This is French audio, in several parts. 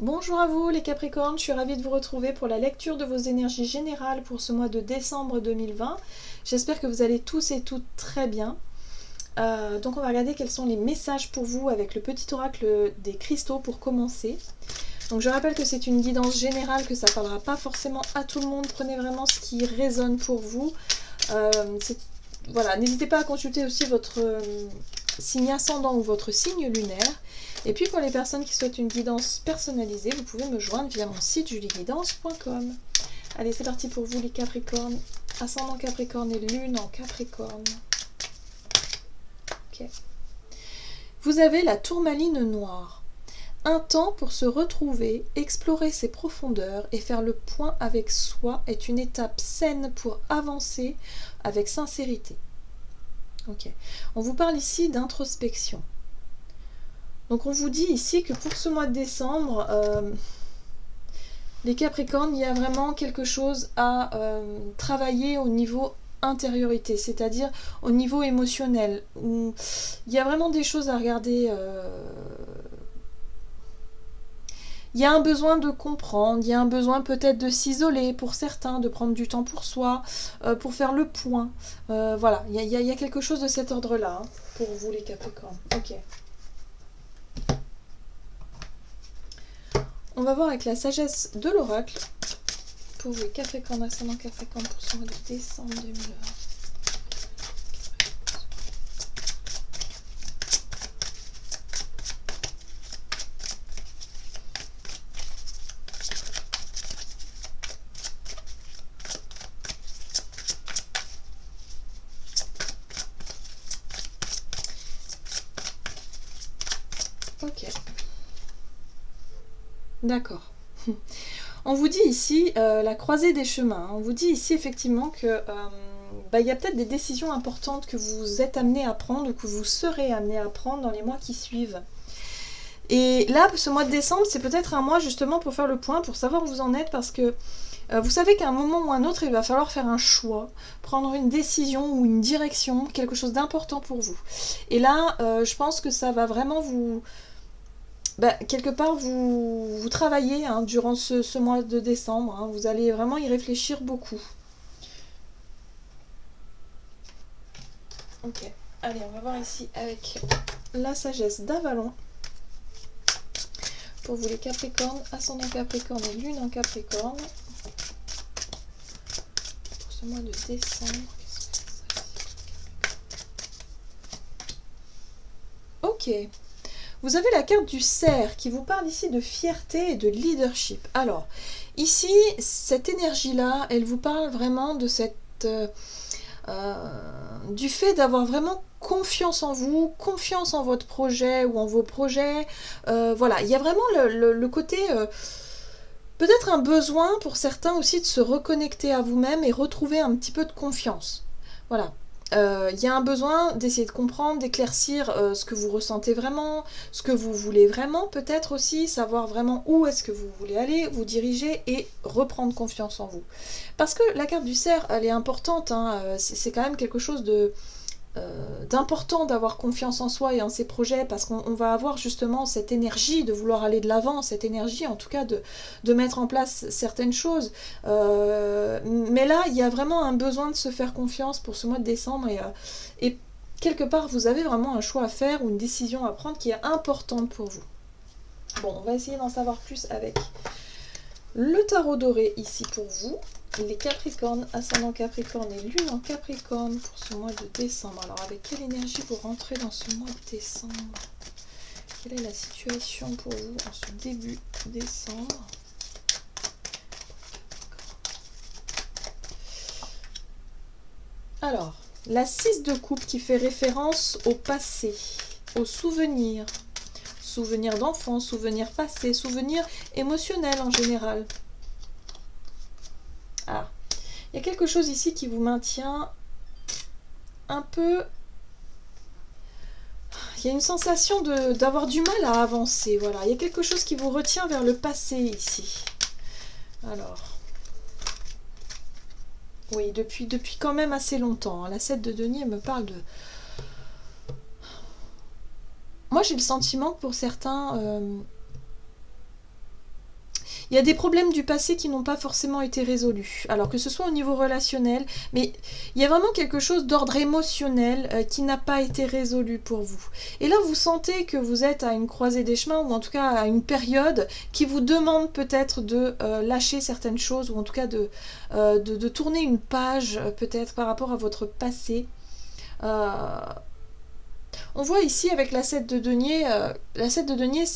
Bonjour à vous les Capricornes, je suis ravie de vous retrouver pour la lecture de vos énergies générales pour ce mois de décembre 2020. J'espère que vous allez tous et toutes très bien. Donc on va regarder quels sont les messages pour vous avec le petit oracle des cristaux pour commencer. Donc je rappelle que c'est une guidance générale, que ça ne parlera pas forcément à tout le monde. Prenez vraiment ce qui résonne pour vous. Voilà, n'hésitez pas à consulter aussi votre signe ascendant ou votre signe lunaire. Et puis pour les personnes qui souhaitent une guidance personnalisée, vous pouvez me joindre via mon site julieguidance.com. Allez, c'est parti pour vous les Capricornes, ascendant Capricorne et lune en Capricorne. Ok. Vous avez la tourmaline noire. Un temps pour se retrouver, explorer ses profondeurs et faire le point avec soi est une étape saine pour avancer avec sincérité. Ok. On vous parle ici d'introspection. Donc on vous dit ici que pour ce mois de décembre, les Capricornes, il y a vraiment quelque chose à travailler au niveau intériorité, c'est-à-dire au niveau émotionnel, où il y a vraiment des choses à regarder. Il y a un besoin de comprendre, il y a un besoin peut-être de s'isoler pour certains, de prendre du temps pour soi, pour faire le point. Voilà, il y a quelque chose de cet ordre-là hein, pour vous les Capricornes. Ok. On va voir avec la sagesse de l'oracle pour vous, Capricorne, ascendant Capricorne pour ce mois de décembre 2020. Ok. D'accord. On vous dit ici la croisée des chemins. On vous dit ici effectivement que il y a peut-être des décisions importantes que vous êtes amené à prendre ou que vous serez amené à prendre dans les mois qui suivent. Et là, ce mois de décembre, c'est peut-être un mois justement pour faire le point, pour savoir où vous en êtes, parce que vous savez qu'à un moment ou un autre, il va falloir faire un choix, prendre une décision ou une direction, quelque chose d'important pour vous. Et là, je pense que ça va vraiment vous... quelque part, vous travaillez hein, durant ce mois de décembre. Hein, vous allez vraiment y réfléchir beaucoup. Ok. Allez, on va voir ici avec la sagesse d'Avalon. Pour vous les Capricornes, ascendant Capricorne et lune en Capricorne. Pour ce mois de décembre. Ok. Vous avez la carte du cerf qui vous parle ici de fierté et de leadership. Alors, ici, cette énergie-là, elle vous parle vraiment de cette... du fait d'avoir vraiment confiance en vous, confiance en votre projet ou en vos projets. Voilà, il y a vraiment le côté... peut-être un besoin pour certains aussi de se reconnecter à vous-même et retrouver un petit peu de confiance. Voilà. Il y a un besoin d'essayer de comprendre, d'éclaircir ce que vous ressentez vraiment, ce que vous voulez vraiment, peut-être aussi savoir vraiment où est-ce que vous voulez aller, vous diriger et reprendre confiance en vous. Parce que la carte du cerf, elle est importante, hein, c'est quand même quelque chose d'important d'avoir confiance en soi et en ses projets, parce qu'on va avoir justement cette énergie de vouloir aller de l'avant, cette énergie en tout cas de mettre en place certaines choses. Mais là, il y a vraiment un besoin de se faire confiance pour ce mois de décembre et quelque part, vous avez vraiment un choix à faire ou une décision à prendre qui est importante pour vous. Bon, on va essayer d'en savoir plus avec le tarot doré ici pour vous. Les Capricornes, ascendant Capricorne et lune en Capricorne pour ce mois de décembre. Alors avec quelle énergie vous rentrez dans ce mois de décembre? Quelle est la situation pour vous en ce début décembre? Alors, la 6 de coupe qui fait référence au passé, aux souvenirs. Souvenirs d'enfance, souvenirs passés, souvenirs émotionnels en général. Ah, il y a quelque chose ici qui vous maintient un peu... Il y a une sensation d'avoir du mal à avancer, voilà. Il y a quelque chose qui vous retient vers le passé ici. Alors... Oui, depuis quand même assez longtemps. La 7 de denier me parle de... Moi, j'ai le sentiment que pour certains... Il y a des problèmes du passé qui n'ont pas forcément été résolus. Alors que ce soit au niveau relationnel, mais il y a vraiment quelque chose d'ordre émotionnel qui n'a pas été résolu pour vous. Et là, vous sentez que vous êtes à une croisée des chemins, ou en tout cas à une période qui vous demande peut-être de lâcher certaines choses, ou en tout cas de tourner une page peut-être par rapport à votre passé. On voit ici avec la 7 de denier, la 7 de denier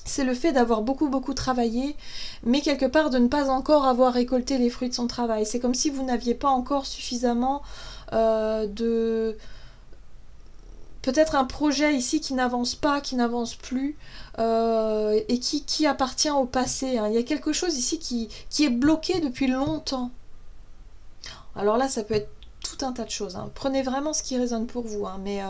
c'est le fait d'avoir beaucoup travaillé, mais quelque part de ne pas encore avoir récolté les fruits de son travail. C'est comme si vous n'aviez pas encore suffisamment de... Peut-être un projet ici qui n'avance pas, qui n'avance plus, et qui appartient au passé. Hein. Il y a quelque chose ici qui est bloqué depuis longtemps. Alors là, ça peut être tout un tas de choses. Hein. Prenez vraiment ce qui résonne pour vous. Hein. Mais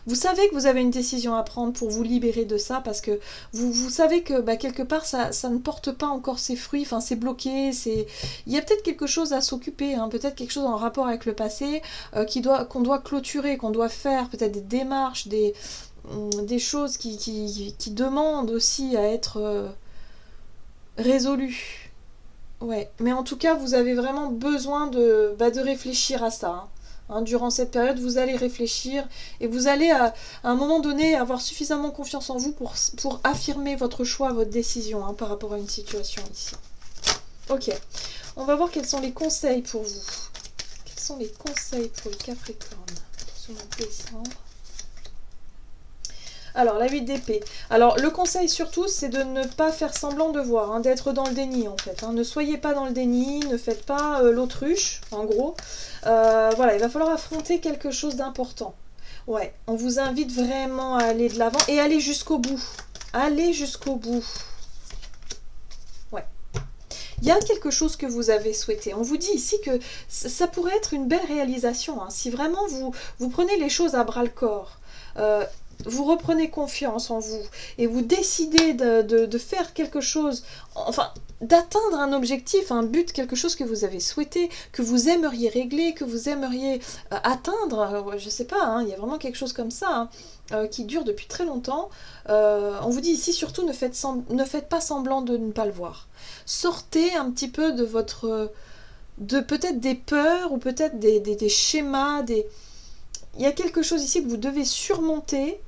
vous savez que vous avez une décision à prendre pour vous libérer de ça, parce que vous savez que quelque part, ça ne porte pas encore ses fruits, enfin c'est bloqué, il y a peut-être quelque chose à s'occuper, hein. Peut-être quelque chose en rapport avec le passé qu'on doit clôturer, qu'on doit faire, peut-être des démarches, des choses qui demandent aussi à être résolues. Ouais, mais en tout cas, vous avez vraiment besoin de réfléchir à ça. Hein. Hein, durant cette période, vous allez réfléchir et vous allez à un moment donné avoir suffisamment confiance en vous pour affirmer votre choix, votre décision hein, par rapport à une situation ici. Ok, on va voir quels sont les conseils pour vous. Quels sont les conseils pour le Capricorne sur le mois de décembre? Alors, la 8 d'épée. Alors, le conseil surtout, c'est de ne pas faire semblant de voir, hein, d'être dans le déni en fait. Hein. Ne soyez pas dans le déni, ne faites pas l'autruche, en gros. Voilà, il va falloir affronter quelque chose d'important. Ouais, on vous invite vraiment à aller de l'avant et aller jusqu'au bout. Allez jusqu'au bout. Ouais. Il y a quelque chose que vous avez souhaité. On vous dit ici que ça pourrait être une belle réalisation. Hein, si vraiment vous prenez les choses à bras-le-corps. Vous reprenez confiance en vous et vous décidez de faire quelque chose, enfin d'atteindre un objectif, un but, quelque chose que vous avez souhaité, que vous aimeriez régler, que vous aimeriez atteindre, je sais pas, hein, il y a vraiment quelque chose comme ça hein, qui dure depuis très longtemps. On vous dit ici surtout ne faites pas semblant de ne pas le voir. Sortez un petit peu de peut-être des peurs ou peut-être des schémas, il y a quelque chose ici que vous devez surmonter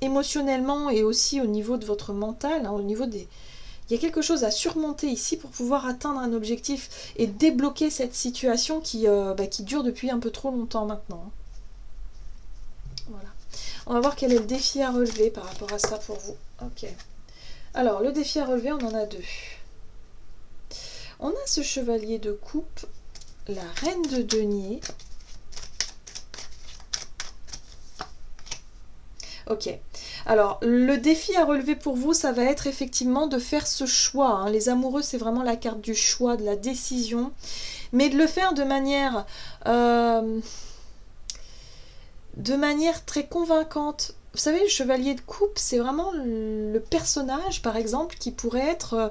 émotionnellement et aussi au niveau de votre mental, hein, il y a quelque chose à surmonter ici pour pouvoir atteindre un objectif et débloquer cette situation qui dure depuis un peu trop longtemps maintenant. Voilà. On va voir quel est le défi à relever par rapport à ça pour vous. Ok. Alors, le défi à relever, on en a deux. On a ce chevalier de coupe, la reine de denier. Ok, alors le défi à relever pour vous, ça va être effectivement de faire ce choix. Hein. Les amoureux, c'est vraiment la carte du choix, de la décision, mais de le faire de manière très convaincante. Vous savez, le chevalier de coupe, c'est vraiment le personnage, par exemple, qui pourrait être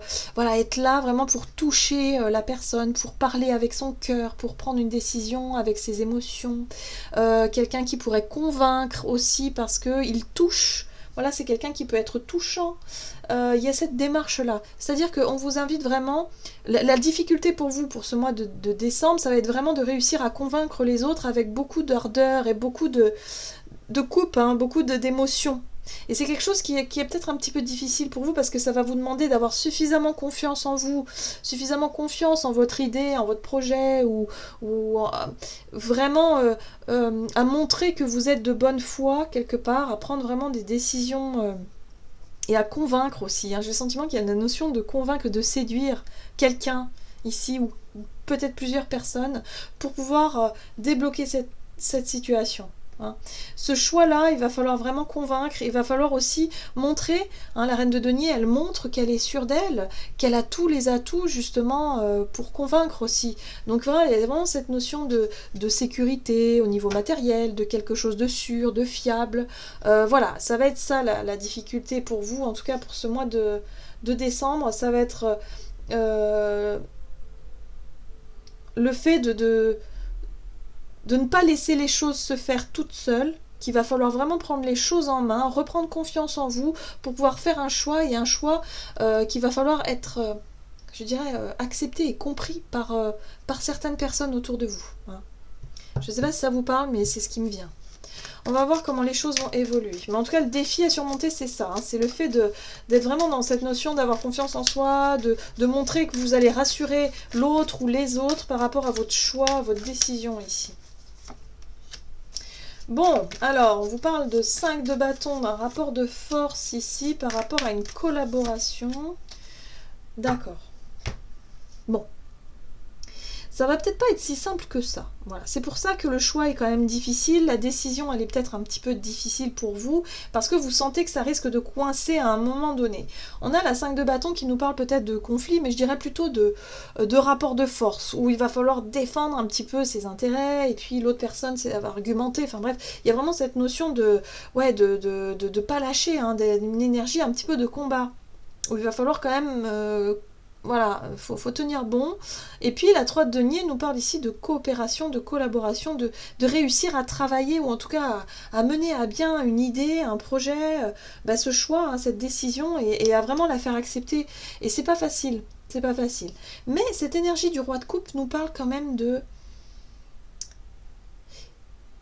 là vraiment pour toucher la personne, pour parler avec son cœur, pour prendre une décision avec ses émotions. Quelqu'un qui pourrait convaincre aussi parce qu'il touche. Voilà, c'est quelqu'un qui peut être touchant. Il y a cette démarche-là. C'est-à-dire qu'on vous invite vraiment... La difficulté pour vous, pour ce mois de décembre, ça va être vraiment de réussir à convaincre les autres avec beaucoup d'ardeur et beaucoup de coupe, hein, beaucoup d'émotions. Et c'est quelque chose qui est peut-être un petit peu difficile pour vous parce que ça va vous demander d'avoir suffisamment confiance en vous, suffisamment confiance en votre idée, en votre projet, ou vraiment à montrer que vous êtes de bonne foi quelque part, à prendre vraiment des décisions et à convaincre aussi. Hein. J'ai le sentiment qu'il y a la notion de convaincre, de séduire quelqu'un ici ou peut-être plusieurs personnes pour pouvoir débloquer cette situation. Hein. Ce choix-là, il va falloir vraiment convaincre, il va falloir aussi montrer, hein, la reine de denier, elle montre qu'elle est sûre d'elle, qu'elle a tous les atouts justement pour convaincre aussi. Donc voilà, il y a vraiment cette notion de sécurité au niveau matériel, de quelque chose de sûr, de fiable. Voilà, ça va être ça la difficulté pour vous, en tout cas pour ce mois de décembre, ça va être le fait de ne pas laisser les choses se faire toutes seules, qu'il va falloir vraiment prendre les choses en main, reprendre confiance en vous pour pouvoir faire un choix, et un choix qu'il va falloir être je dirais, accepté et compris par certaines personnes autour de vous. Hein. Je ne sais pas si ça vous parle, mais c'est ce qui me vient. On va voir comment les choses vont évoluer. Mais en tout cas, le défi à surmonter, c'est ça. Hein. C'est le fait d'être vraiment dans cette notion d'avoir confiance en soi, de montrer que vous allez rassurer l'autre ou les autres par rapport à votre choix, à votre décision ici. Bon, alors, on vous parle de 5 de bâton, d'un rapport de force ici par rapport à une collaboration. D'accord. Bon. Ça va peut-être pas être si simple que ça. Voilà. C'est pour ça que le choix est quand même difficile. La décision, elle est peut-être un petit peu difficile pour vous parce que vous sentez que ça risque de coincer à un moment donné. On a la 5 de bâton qui nous parle peut-être de conflit, mais je dirais plutôt de rapport de force où il va falloir défendre un petit peu ses intérêts et puis l'autre personne va argumenter. Enfin bref, il y a vraiment cette notion de pas lâcher, hein, d'une énergie un petit peu de combat où il va falloir quand même... voilà, faut tenir bon. Et puis la 3 de denier nous parle ici de coopération, de collaboration, de réussir à travailler ou en tout cas à mener à bien une idée, un projet, ce choix, hein, cette décision et à vraiment la faire accepter. Et c'est pas facile, c'est pas facile. Mais cette énergie du roi de coupe nous parle quand même de...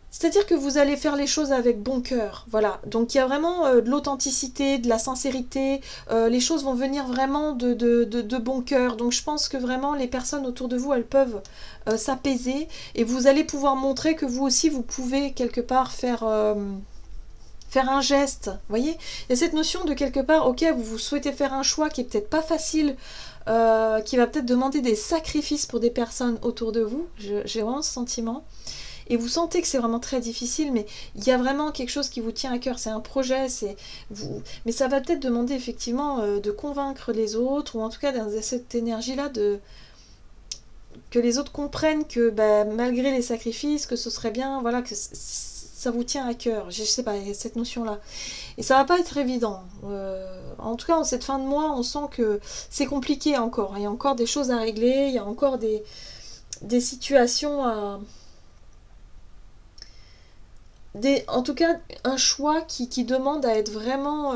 C'est-à-dire que vous allez faire les choses avec bon cœur, voilà. Donc il y a vraiment de l'authenticité, de la sincérité, les choses vont venir vraiment de bon cœur. Donc je pense que vraiment les personnes autour de vous, elles peuvent s'apaiser et vous allez pouvoir montrer que vous aussi, vous pouvez quelque part faire un geste, vous voyez. Il y a cette notion de quelque part, ok, vous souhaitez faire un choix qui est peut-être pas facile, qui va peut-être demander des sacrifices pour des personnes autour de vous, j'ai vraiment ce sentiment. Et vous sentez que c'est vraiment très difficile, mais il y a vraiment quelque chose qui vous tient à cœur. C'est un projet, mais ça va peut-être demander effectivement de convaincre les autres, ou en tout cas dans cette énergie-là que les autres comprennent que malgré les sacrifices, que ce serait bien, voilà, que ça vous tient à cœur. Je sais pas, il y a cette notion-là. Et ça va pas être évident. En tout cas, en cette fin de mois, on sent que c'est compliqué encore. Il y a encore des choses à régler, il y a encore des situations à... en tout cas, un choix qui demande à être vraiment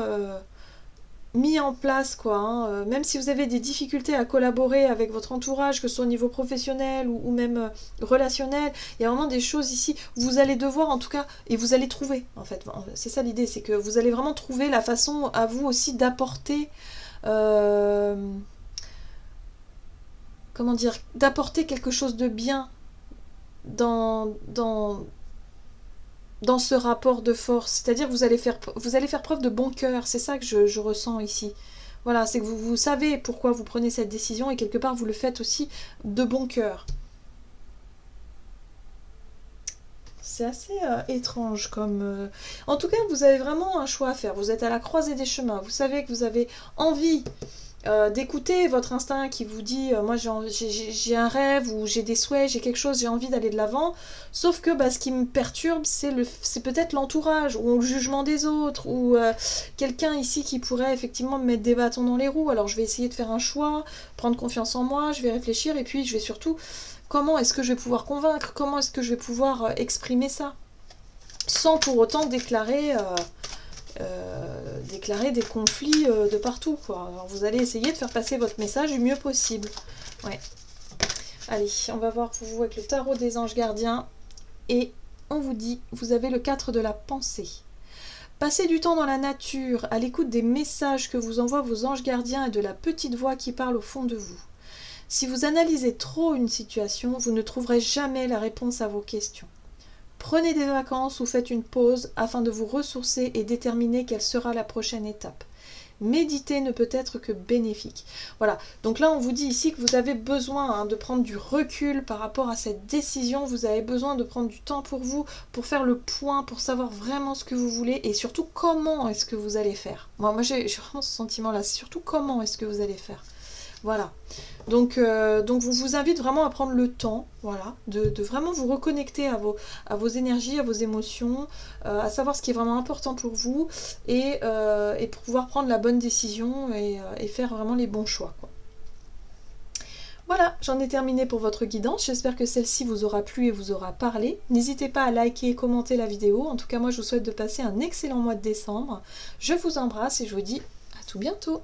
mis en place, quoi. Hein. Même si vous avez des difficultés à collaborer avec votre entourage, que ce soit au niveau professionnel ou même relationnel, il y a vraiment des choses ici. Vous allez devoir, en tout cas, et vous allez trouver, en fait. C'est ça l'idée, c'est que vous allez vraiment trouver la façon à vous aussi d'apporter... comment dire, d'apporter quelque chose de bien dans ce rapport de force. C'est-à-dire que vous allez faire preuve de bon cœur. C'est ça que je ressens ici. Voilà, c'est que vous savez pourquoi vous prenez cette décision et quelque part vous le faites aussi de bon cœur. C'est assez étrange comme... En tout cas, vous avez vraiment un choix à faire. Vous êtes à la croisée des chemins. Vous savez que vous avez envie d'écouter votre instinct qui vous dit moi j'ai un rêve ou j'ai des souhaits, j'ai quelque chose, j'ai envie d'aller de l'avant, sauf que ce qui me perturbe c'est peut-être l'entourage ou le jugement des autres ou quelqu'un ici qui pourrait effectivement me mettre des bâtons dans les roues. Alors je vais essayer de faire un choix, prendre confiance en moi, je vais réfléchir et puis je vais surtout comment est-ce que je vais pouvoir convaincre, comment est-ce que je vais pouvoir exprimer ça sans pour autant déclarer des conflits de partout, quoi. Alors vous allez essayer de faire passer votre message du mieux possible. Ouais. Allez, on va voir pour vous avec le tarot des anges gardiens. Et on vous dit, vous avez le 4 de la pensée. Passez du temps dans la nature, à l'écoute des messages que vous envoient vos anges gardiens et de la petite voix qui parle au fond de vous. Si vous analysez trop une situation, vous ne trouverez jamais la réponse à vos questions. Prenez des vacances ou faites une pause afin de vous ressourcer et déterminer quelle sera la prochaine étape. Méditer ne peut être que bénéfique. Voilà, donc là on vous dit ici que vous avez besoin de prendre du recul par rapport à cette décision, vous avez besoin de prendre du temps pour vous, pour faire le point, pour savoir vraiment ce que vous voulez et surtout comment est-ce que vous allez faire. Moi j'ai vraiment ce sentiment-là, c'est surtout comment est-ce que vous allez faire. Voilà, donc vous invite vraiment à prendre le temps, voilà, de vraiment vous reconnecter à vos énergies, à vos émotions, à savoir ce qui est vraiment important pour vous et pour pouvoir prendre la bonne décision et faire vraiment les bons choix, quoi. Voilà, j'en ai terminé pour votre guidance, j'espère que celle-ci vous aura plu et vous aura parlé. N'hésitez pas à liker et commenter la vidéo, en tout cas moi je vous souhaite de passer un excellent mois de décembre. Je vous embrasse et je vous dis à tout bientôt.